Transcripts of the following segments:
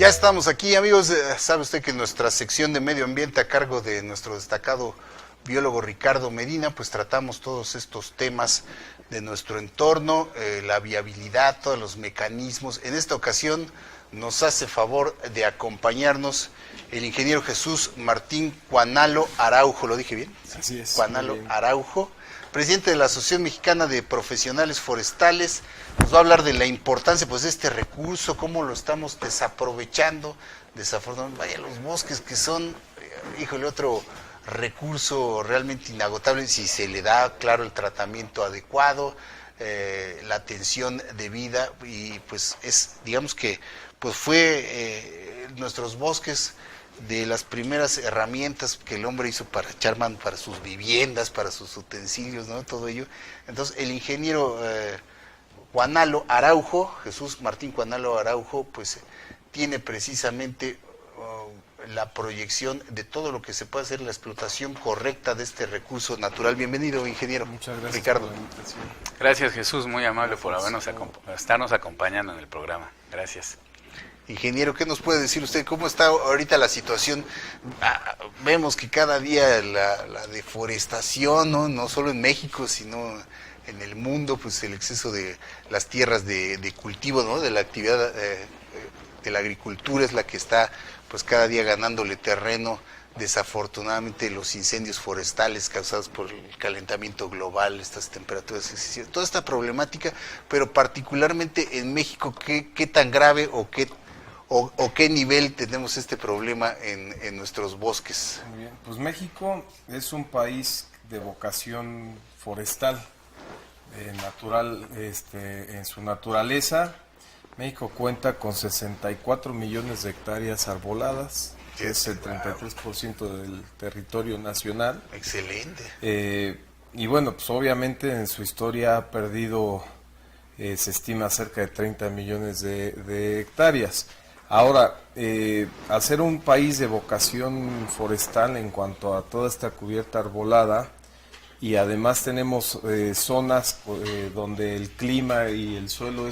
Ya estamos aquí, amigos. Sabe usted que nuestra sección de medio ambiente a cargo de nuestro destacado biólogo Ricardo Medina, pues tratamos todos estos temas de nuestro entorno, la viabilidad, todos los mecanismos. En esta ocasión nos hace favor de acompañarnos el ingeniero Jesús Martín Cuanalo Araujo, ¿lo dije bien? Así es. Cuanalo Araujo, presidente de la Asociación Mexicana de Profesionales Forestales. Nos va a hablar de la importancia pues de este recurso, cómo lo estamos desaprovechando, desafortunadamente. Vaya, los bosques que son, híjole, otro recurso realmente inagotable si se le da, claro, el tratamiento adecuado, la atención debida, y pues es, digamos que pues fue nuestros bosques de las primeras herramientas que el hombre hizo para echar mano para sus viviendas, para sus utensilios, ¿no? Todo ello. Entonces el ingeniero Cuanalo Araujo, Jesús Martín Cuanalo Araujo, pues tiene precisamente la proyección de todo lo que se puede hacer, la explotación correcta de este recurso natural. Bienvenido, ingeniero. Muchas gracias, Ricardo. por la invitación. Gracias, Jesús, muy amable por estarnos acompañando en el programa. Gracias. Ingeniero, ¿qué nos puede decir usted? ¿Cómo está ahorita la situación? Vemos que cada día la deforestación, no solo en México, sino en el mundo, pues el exceso de las tierras de cultivo, ¿no? De la actividad de la agricultura es la que está pues cada día ganándole terreno. Desafortunadamente los incendios forestales causados por el calentamiento global, estas temperaturas excesivas, toda esta problemática, pero particularmente en México, ¿qué tan grave o qué nivel tenemos este problema en nuestros bosques? Muy bien. Pues México es un país de vocación forestal, natural, en su naturaleza. México cuenta con 64 millones de hectáreas arboladas, que es el 33% del territorio nacional. Excelente. Y bueno, pues obviamente en su historia ha perdido, se estima cerca de 30 millones de hectáreas. Ahora, al ser un país de vocación forestal en cuanto a toda esta cubierta arbolada, y además tenemos zonas donde el clima y el suelo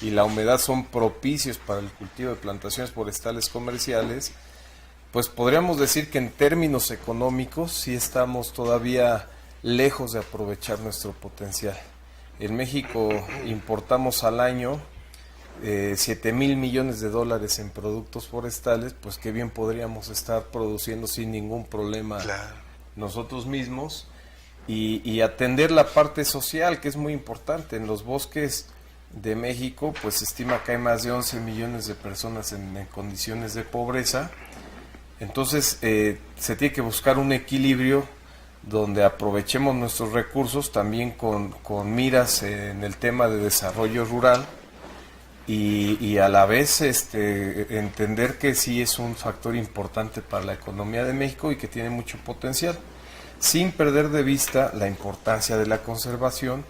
y la humedad son propicios para el cultivo de plantaciones forestales comerciales, pues podríamos decir que en términos económicos sí estamos todavía lejos de aprovechar nuestro potencial. En México importamos al año 7,000 millones de dólares en productos forestales, pues que bien podríamos estar produciendo sin ningún problema, claro, nosotros mismos, y atender la parte social, que es muy importante. En los bosques de México pues se estima que hay más de 11 millones de personas en condiciones de pobreza. Entonces se tiene que buscar un equilibrio donde aprovechemos nuestros recursos también con miras en el tema de desarrollo rural, y a la vez entender que sí es un factor importante para la economía de México y que tiene mucho potencial, sin perder de vista la importancia de la conservación,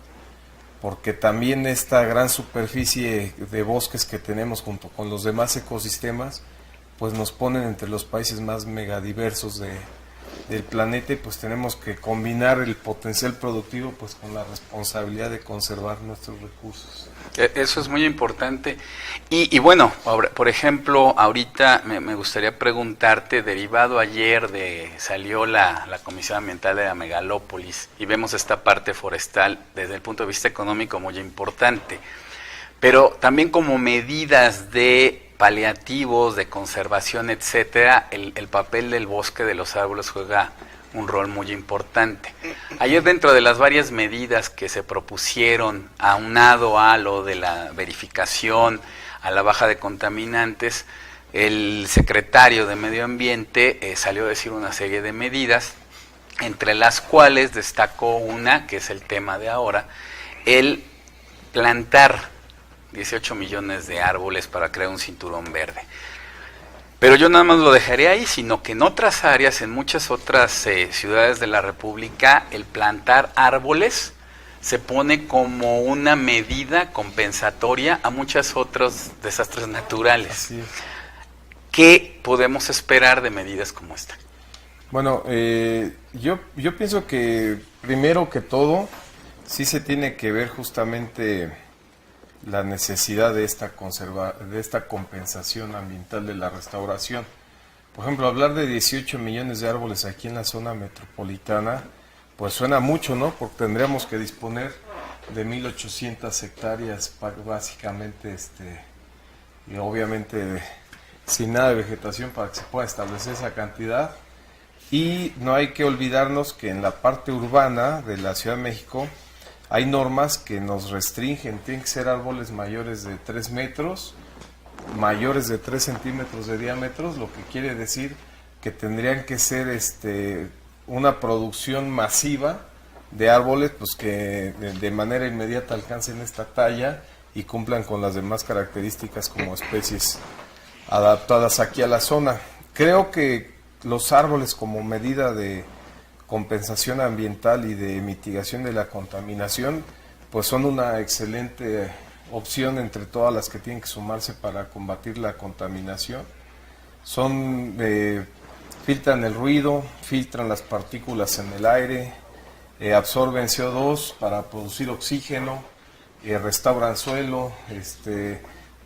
porque también esta gran superficie de bosques que tenemos junto con los demás ecosistemas pues nos ponen entre los países más megadiversos del planeta, y pues tenemos que combinar el potencial productivo pues con la responsabilidad de conservar nuestros recursos. Eso es muy importante. Y bueno, por ejemplo, ahorita me gustaría preguntarte, derivado ayer salió la Comisión Ambiental de la Megalópolis, y vemos esta parte forestal desde el punto de vista económico muy importante, pero también como medidas de paliativos, de conservación, etcétera, el papel del bosque, de los árboles, juega un rol muy importante. Ayer, dentro de las varias medidas que se propusieron, aunado a lo de la verificación, a la baja de contaminantes, el secretario de Medio Ambiente salió a decir una serie de medidas, entre las cuales destacó una, que es el tema de ahora, el plantar 18 millones de árboles para crear un cinturón verde. Pero yo nada más lo dejaré ahí, sino que en otras áreas, en muchas otras ciudades de la República, el plantar árboles se pone como una medida compensatoria a muchos otros desastres naturales. Así es. ¿Qué podemos esperar de medidas como esta? Bueno, yo pienso que primero que todo sí se tiene que ver justamente la necesidad de esta compensación ambiental de la restauración. Por ejemplo, hablar de 18 millones de árboles aquí en la zona metropolitana, pues suena mucho, ¿no? Porque tendríamos que disponer de 1.800 hectáreas básicamente, y obviamente sin nada de vegetación para que se pueda establecer esa cantidad. Y no hay que olvidarnos que en la parte urbana de la Ciudad de México hay normas que nos restringen, tienen que ser árboles mayores de 3 metros, mayores de 3 centímetros de diámetro, lo que quiere decir que tendrían que ser una producción masiva de árboles pues que de manera inmediata alcancen esta talla y cumplan con las demás características como especies adaptadas aquí a la zona. Creo que los árboles como medida de compensación ambiental y de mitigación de la contaminación pues son una excelente opción entre todas las que tienen que sumarse para combatir la contaminación. Filtran el ruido, filtran las partículas en el aire, absorben CO2 para producir oxígeno, restauran suelo,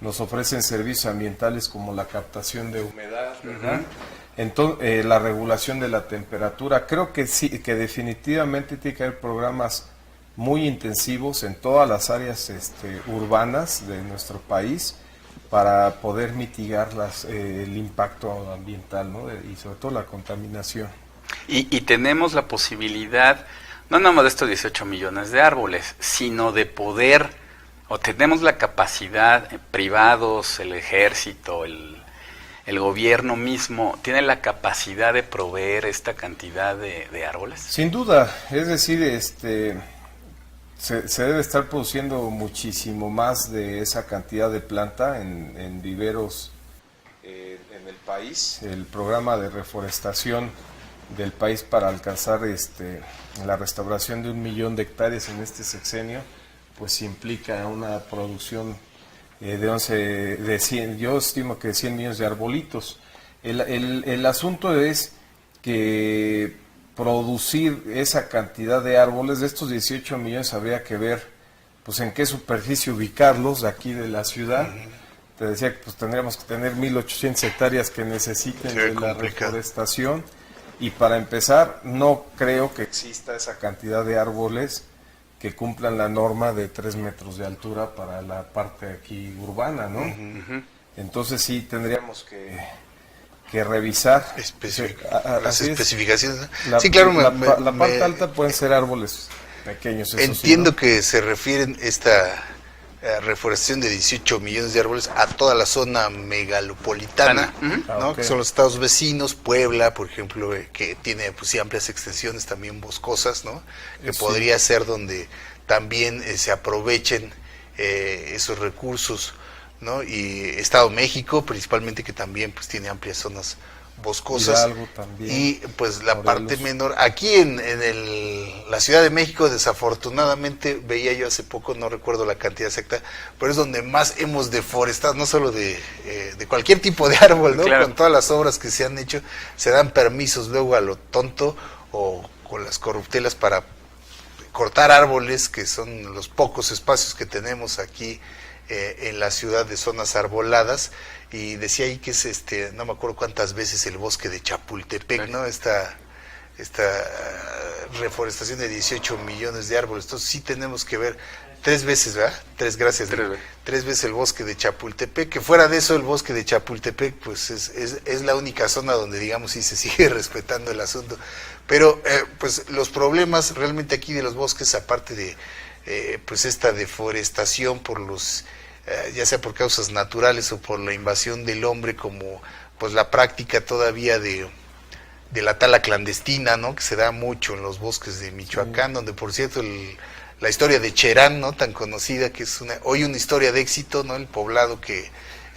nos ofrecen servicios ambientales como la captación de humedad, ¿verdad? Entonces, la regulación de la temperatura. Creo que sí, que definitivamente tiene que haber programas muy intensivos en todas las áreas urbanas de nuestro país para poder mitigar el impacto ambiental, ¿no? Y sobre todo la contaminación. Y tenemos la posibilidad, no nada más de estos 18 millones de árboles, sino de poder, o tenemos la capacidad, privados, el ejército, el gobierno mismo, ¿tiene la capacidad de proveer esta cantidad de árboles? Sin duda, es decir, se debe estar produciendo muchísimo más de esa cantidad de planta en viveros en el país. El programa de reforestación del país para alcanzar la restauración de 1 millón de hectáreas en este sexenio, pues implica una producción de 100, yo estimo que 100 millones de arbolitos. El asunto es que producir esa cantidad de árboles, de estos 18 millones, habría que ver pues en qué superficie ubicarlos de aquí de la ciudad. Te decía que pues tendríamos que tener 1.800 hectáreas que necesiten de la reforestación, y para empezar no creo que exista esa cantidad de árboles que cumplan la norma de 3 metros de altura para la parte aquí urbana, ¿no? Entonces sí tendríamos que revisar las especificaciones. La, sí, claro. La parte alta pueden ser árboles pequeños. Entiendo sí, ¿no? que se refieren esta reforestación de 18 millones de árboles a toda la zona megalopolitana, ¿no? Okay. Que son los estados vecinos, Puebla, por ejemplo, que tiene pues sí, amplias extensiones también boscosas, ¿no? Que sí. Podría ser donde también se aprovechen esos recursos, ¿no? Y Estado de México, principalmente, que también pues tiene amplias zonas boscosas. Hidalgo también, y pues la Morelos. Parte menor, aquí en la Ciudad de México, desafortunadamente, veía yo hace poco, no recuerdo la cantidad exacta, pero es donde más hemos deforestado, no solo de cualquier tipo de árbol, ¿no? Claro. Con todas las obras que se han hecho, se dan permisos luego a lo tonto o con las corruptelas para cortar árboles, que son los pocos espacios que tenemos aquí en la ciudad de zonas arboladas. Y decía ahí que es no me acuerdo cuántas veces el bosque de Chapultepec, ¿no? Esta reforestación de 18 millones de árboles. Entonces sí tenemos que ver 3 veces, ¿verdad? 3 veces el bosque de Chapultepec, que fuera de eso el bosque de Chapultepec pues es la única zona donde digamos sí se sigue respetando el asunto. Pero pues los problemas realmente aquí de los bosques, aparte de pues esta deforestación por los ya sea por causas naturales o por la invasión del hombre, como pues la práctica todavía de la tala clandestina, ¿no? Que se da mucho en los bosques de Michoacán, sí. Donde por cierto la historia de Cherán, ¿no? Tan conocida, que es hoy una historia de éxito, ¿no? El poblado que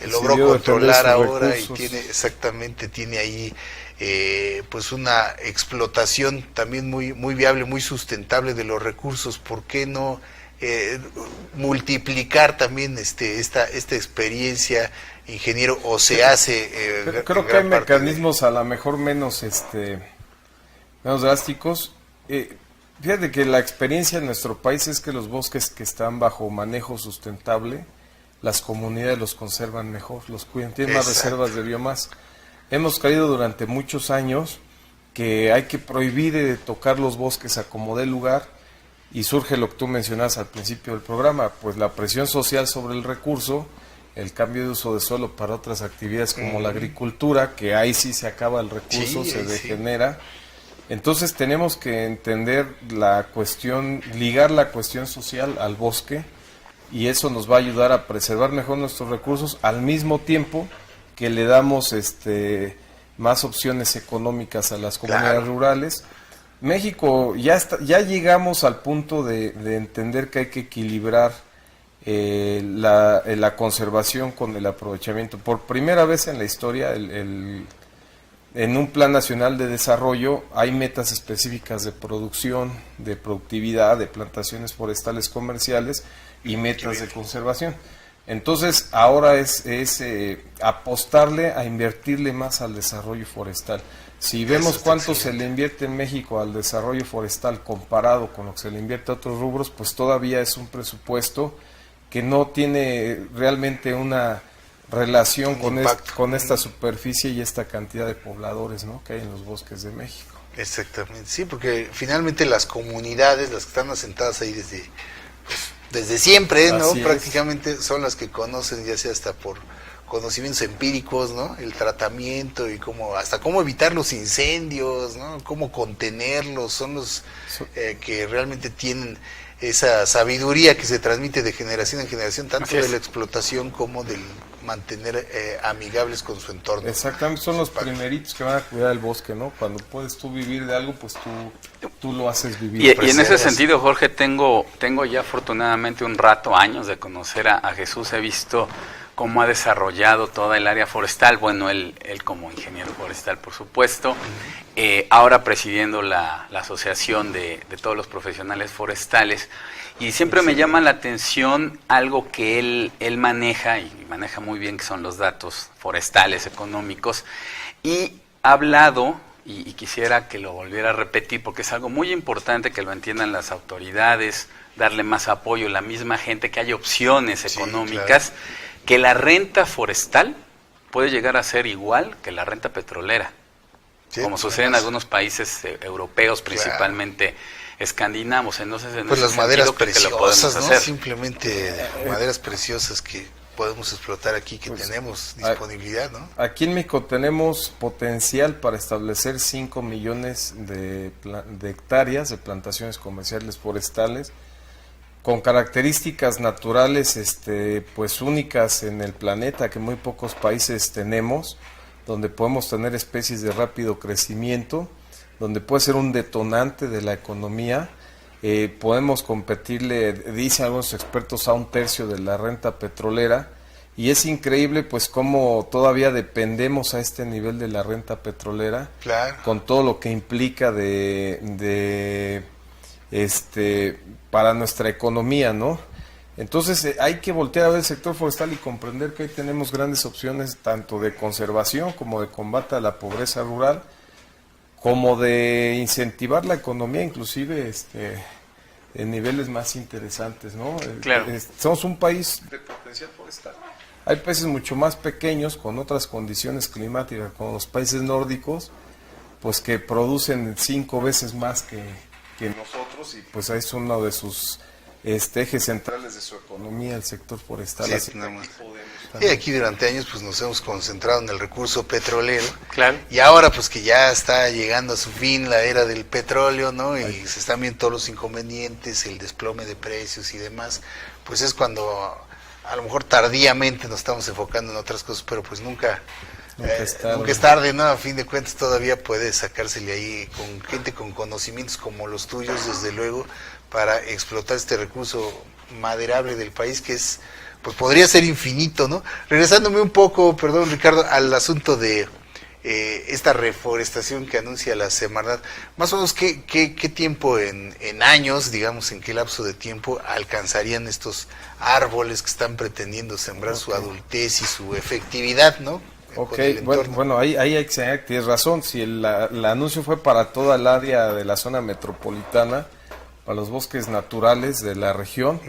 logró controlar ahora recursos. Y tiene ahí pues una explotación también muy viable, muy sustentable de los recursos. ¿Por qué no multiplicar también esta experiencia, ingeniero, o se hace creo que hay mecanismos a lo mejor menos drásticos. Fíjate que la experiencia en nuestro país es que los bosques que están bajo manejo sustentable, las comunidades los conservan mejor, los cuidan, tienen más reservas de biomasa. Hemos creído durante muchos años que hay que prohibir tocar los bosques a como dé lugar, y surge lo que tú mencionas al principio del programa, pues la presión social sobre el recurso, el cambio de uso de suelo para otras actividades como la agricultura, que ahí sí se acaba el recurso, se degenera. Entonces tenemos que entender la cuestión, ligar la cuestión social al bosque, y eso nos va a ayudar a preservar mejor nuestros recursos, al mismo tiempo que le damos más opciones económicas a las comunidades rurales. México ya llegamos al punto de entender que hay que equilibrar la conservación con el aprovechamiento. Por primera vez en la historia, en un plan nacional de desarrollo hay metas específicas de producción, de productividad, de plantaciones forestales comerciales y metas de conservación. Entonces ahora es apostarle a invertirle más al desarrollo forestal. Si vemos cuánto se le invierte en México al desarrollo forestal comparado con lo que se le invierte a otros rubros, pues todavía es un presupuesto que no tiene realmente una relación con esta superficie y esta cantidad de pobladores, ¿no?, que hay en los bosques de México. Exactamente, sí, porque finalmente las comunidades, las que están asentadas ahí desde siempre, ¿no? Prácticamente son las que conocen, ya sea hasta por conocimientos empíricos, ¿no? El tratamiento y hasta cómo evitar los incendios, ¿no? Cómo contenerlos, son los que realmente tienen esa sabiduría que se transmite de generación en generación, tanto de la explotación como del mantener amigables con su entorno. Exactamente, son los primeritos que van a cuidar el bosque, ¿no? Cuando puedes tú vivir de algo, pues tú lo haces vivir. Y en ese sentido, Jorge, tengo ya afortunadamente un rato, años de conocer a Jesús. He visto cómo ha desarrollado toda el área forestal, bueno, él como ingeniero forestal, por supuesto, ahora presidiendo la asociación de todos los profesionales forestales, y siempre me llama la atención algo que él maneja, y maneja muy bien, que son los datos forestales, económicos, y ha hablado, y quisiera que lo volviera a repetir, porque es algo muy importante que lo entiendan las autoridades, darle más apoyo, la misma gente, que haya opciones económicas, que la renta forestal puede llegar a ser igual que la renta petrolera, como sucede en algunos países europeos, principalmente escandinavos. Entonces, pues las maderas preciosas, ¿no? Simplemente maderas preciosas que podemos explotar aquí, que tenemos disponibilidad, ¿no? Aquí en México tenemos potencial para establecer 5 millones de hectáreas de plantaciones comerciales forestales, con características naturales pues únicas en el planeta, que muy pocos países tenemos, donde podemos tener especies de rápido crecimiento, donde puede ser un detonante de la economía. Podemos competirle, dicen algunos expertos, a 1/3 de la renta petrolera, y es increíble pues cómo todavía dependemos a este nivel de la renta petrolera, con todo lo que implica para nuestra economía, ¿no? Entonces hay que voltear a ver el sector forestal y comprender que hoy tenemos grandes opciones tanto de conservación como de combate a la pobreza rural, como de incentivar la economía, inclusive en niveles más interesantes, ¿no? Claro. Somos un país de potencial forestal. Hay países mucho más pequeños, con otras condiciones climáticas, como los países nórdicos, pues que producen 5 veces más que nosotros, y pues es uno de sus ejes centrales de su economía, el sector forestal. Y aquí durante años pues nos hemos concentrado en el recurso petrolero, y ahora pues que ya está llegando a su fin la era del petróleo, ¿no? Y se están viendo todos los inconvenientes, el desplome de precios y demás, pues es cuando a lo mejor tardíamente nos estamos enfocando en otras cosas, pero pues nunca es tarde, ¿no? A fin de cuentas todavía puede sacársele ahí con gente con conocimientos como los tuyos, desde luego, para explotar este recurso maderable del país, que es, pues podría ser infinito, ¿no? Regresándome un poco, perdón Ricardo, al asunto de esta reforestación que anuncia la Semarnat, más o menos qué tiempo en años, digamos, en qué lapso de tiempo alcanzarían estos árboles que están pretendiendo sembrar su adultez y su efectividad, ¿no? Bueno, ahí hay que tienes razón. Si el anuncio fue para toda el área de la zona metropolitana, para los bosques naturales de la región,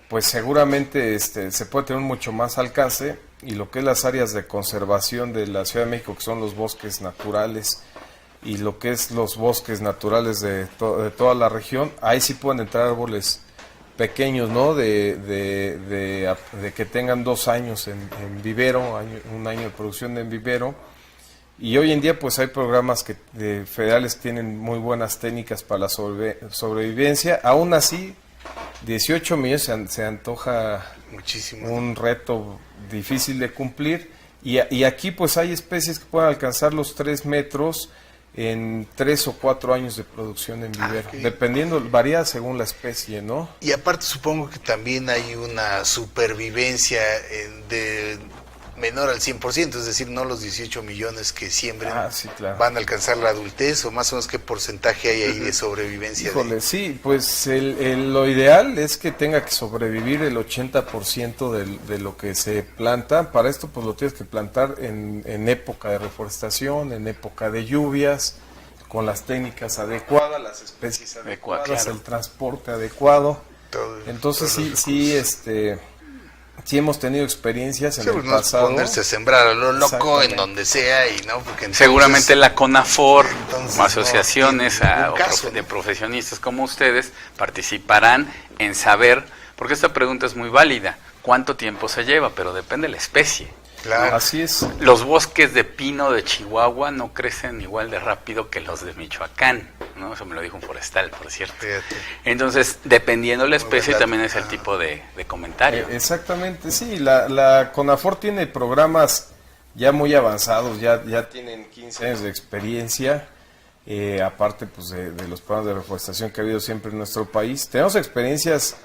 pues seguramente se puede tener mucho más alcance, y lo que es las áreas de conservación de la Ciudad de México, que son los bosques naturales, y lo que es los bosques naturales de toda la región, ahí sí pueden entrar árboles pequeños, ¿no? De que tengan 2 años en vivero, un año de producción en vivero. Y hoy en día pues hay programas federales que tienen muy buenas técnicas para la sobrevivencia. Aún así, 18 millones se antoja muchísimo, un reto difícil de cumplir. Y aquí pues hay especies que pueden alcanzar los 3 metros en 3 o 4 años de producción en vivero, okay. Dependiendo, varía según la especie, ¿no? Y aparte supongo que también hay una supervivencia de menor al 100%, es decir, no los 18 millones que siembren sí, claro. van a alcanzar la adultez, o más o menos qué porcentaje hay ahí de sobrevivencia. Híjole, sí, pues lo ideal es que tenga que sobrevivir el 80% de lo que se planta. Para esto pues lo tienes que plantar en época de reforestación, en época de lluvias, con las técnicas adecuadas, las especies adecuadas, claro. El transporte adecuado. Entonces sí hemos tenido experiencias en el pasado. Ponerse a sembrar a lo loco en donde sea y no, porque entonces, seguramente la CONAFOR, asociaciones de profesionistas como ustedes participarán en saber, porque esta pregunta es muy válida, ¿cuánto tiempo se lleva? Pero depende de la especie. Claro. Así es. Los bosques de pino de Chihuahua no crecen igual de rápido que los de Michoacán, ¿no? Eso me lo dijo un forestal, por cierto. Fíjate. Entonces, dependiendo de la especie, también es el tipo de comentario. Exactamente, sí. La CONAFOR tiene programas ya muy avanzados, ya tienen 15 años de experiencia, aparte pues de los programas de reforestación que ha habido siempre en nuestro país. Tenemos experiencias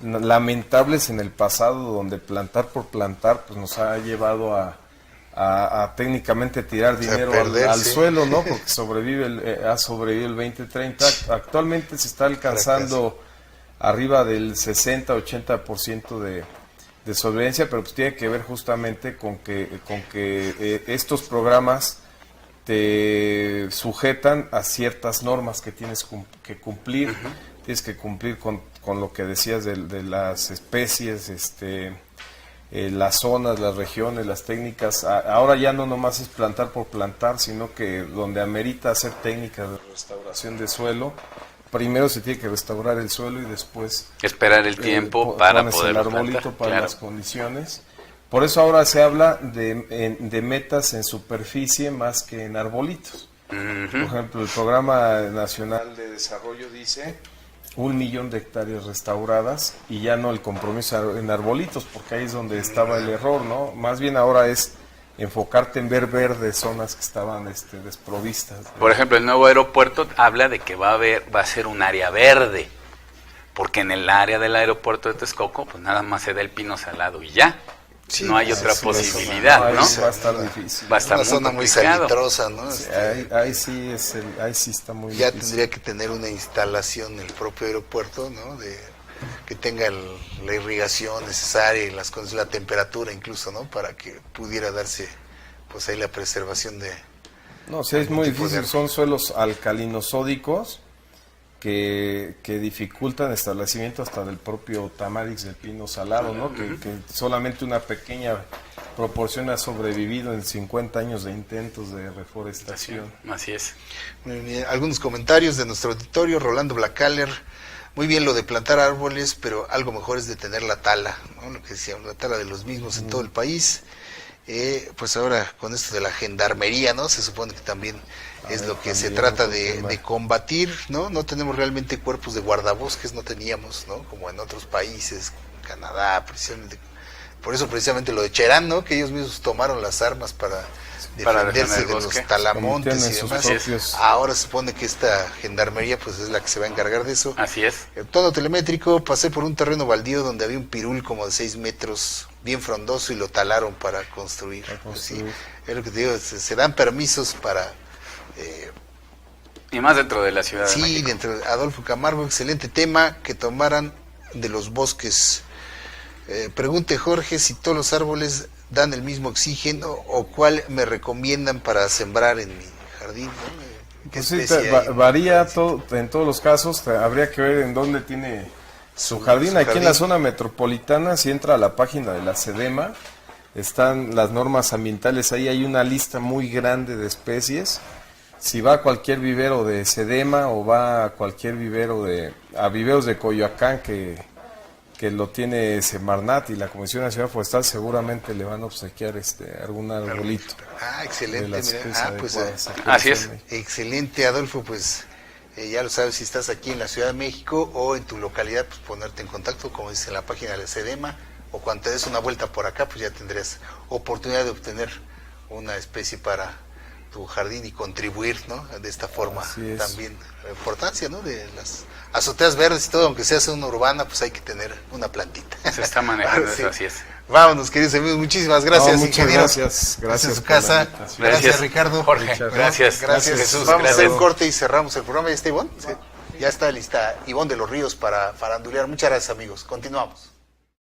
lamentables en el pasado, donde plantar por plantar pues nos ha llevado a técnicamente tirar dinero al suelo, ¿no? Porque ha sobrevivido el 2030. Actualmente se está alcanzando arriba del 60-80% de sobrevivencia, pero pues tiene que ver justamente con que estos programas te sujetan a ciertas normas que tienes que cumplir. Uh-huh. Tienes que cumplir con lo que decías de las especies, las zonas, las regiones, las técnicas. Ahora ya no nomás es plantar por plantar, sino que donde amerita hacer técnicas de restauración de suelo, primero se tiene que restaurar el suelo y después esperar el tiempo para poder el arbolito plantar, para claro. Las condiciones. Por eso ahora se habla de metas en superficie más que en arbolitos. Uh-huh. Por ejemplo, el Programa Nacional de Desarrollo dice 1 millón de hectáreas restauradas, y ya no el compromiso en arbolitos, porque ahí es donde estaba el error, ¿no? Más bien ahora es enfocarte en ver verdes zonas que estaban desprovistas. Por ejemplo, el nuevo aeropuerto habla de que va a ser un área verde, porque en el área del aeropuerto de Texcoco pues nada más se da el pino salado y ya. Sí, no hay otra posibilidad, ¿no? Va a estar difícil. Va a estar una zona muy salitrosa, ¿no? Sí, ahí sí está muy ya difícil. Tendría que tener una instalación en el propio aeropuerto, ¿no? Que tenga la irrigación necesaria y las condiciones, la temperatura incluso, ¿no? Para que pudiera darse, pues ahí la preservación de... No, sí, es muy difícil. Son suelos alcalinosódicos que dificultan el establecimiento hasta del propio tamarix del pino salado, ¿no? Que solamente una pequeña proporción ha sobrevivido en 50 años de intentos de reforestación. Así es. Muy bien. Algunos comentarios de nuestro auditorio. Rolando Blacaller: muy bien lo de plantar árboles, pero algo mejor es detener la tala, ¿no? Lo que decía, la tala de los mismos en todo el país. Pues ahora con esto de la gendarmería, ¿no? Se supone que también es lo que se trata de combatir, ¿no? No tenemos realmente cuerpos de guardabosques, no teníamos, ¿no? Como en otros países, Canadá, precisamente. Por eso precisamente lo de Cherán, ¿no? Que ellos mismos tomaron las armas para defenderse de los talamontes y demás. Ahora se supone que esta gendarmería pues es la que se va a encargar de eso. Así es. El tono telemétrico: pasé por un terreno baldío donde había un pirul como de 6 metros, bien frondoso, y lo talaron para construir. Sí, es lo que te digo, se dan permisos para... y más dentro de la ciudad de México. Sí, dentro de Adolfo Camargo, excelente tema, que tomaran de los bosques. Pregunte Jorge si todos los árboles dan el mismo oxígeno o cuál me recomiendan para sembrar en mi jardín, ¿no? ¿Qué Pues sí, especie hay? varía todo, en todos los casos. Habría que ver en dónde tiene su jardín. Aquí en la zona metropolitana, si entra a la página de la SEDEMA, están las normas ambientales. Ahí hay una lista muy grande de especies. Si va a cualquier vivero de SEDEMA o va a cualquier vivero a viveros de Coyoacán que lo tiene Semarnat y la Comisión Nacional Forestal, seguramente le van a obsequiar algún arbolito. Excelente, de la mira. especie Pues adecuada. Así es. excelente, Adolfo, pues ya lo sabes, si estás aquí en la Ciudad de México o en tu localidad, pues ponerte en contacto, como dice en la página de la SEDEMA, o cuando te des una vuelta por acá, pues ya tendrás oportunidad de obtener una especie para tu jardín y contribuir, ¿no? De esta forma también la importancia, ¿no? De las azoteas verdes y todo, aunque sea zona urbana, pues hay que tener una plantita. Se está manejando eso, así es. Vámonos, queridos amigos, muchísimas gracias, muchas ingeniero. Gracias a su por la casa. invitación. Gracias, Ricardo. Jorge, gracias. Gracias, Jesús. Vamos a hacer un Gracias. corte y cerramos el programa. ¿Ya está Ivonne? Sí. Ya está lista Ivonne de los Ríos para farandulear. Muchas gracias, amigos. Continuamos.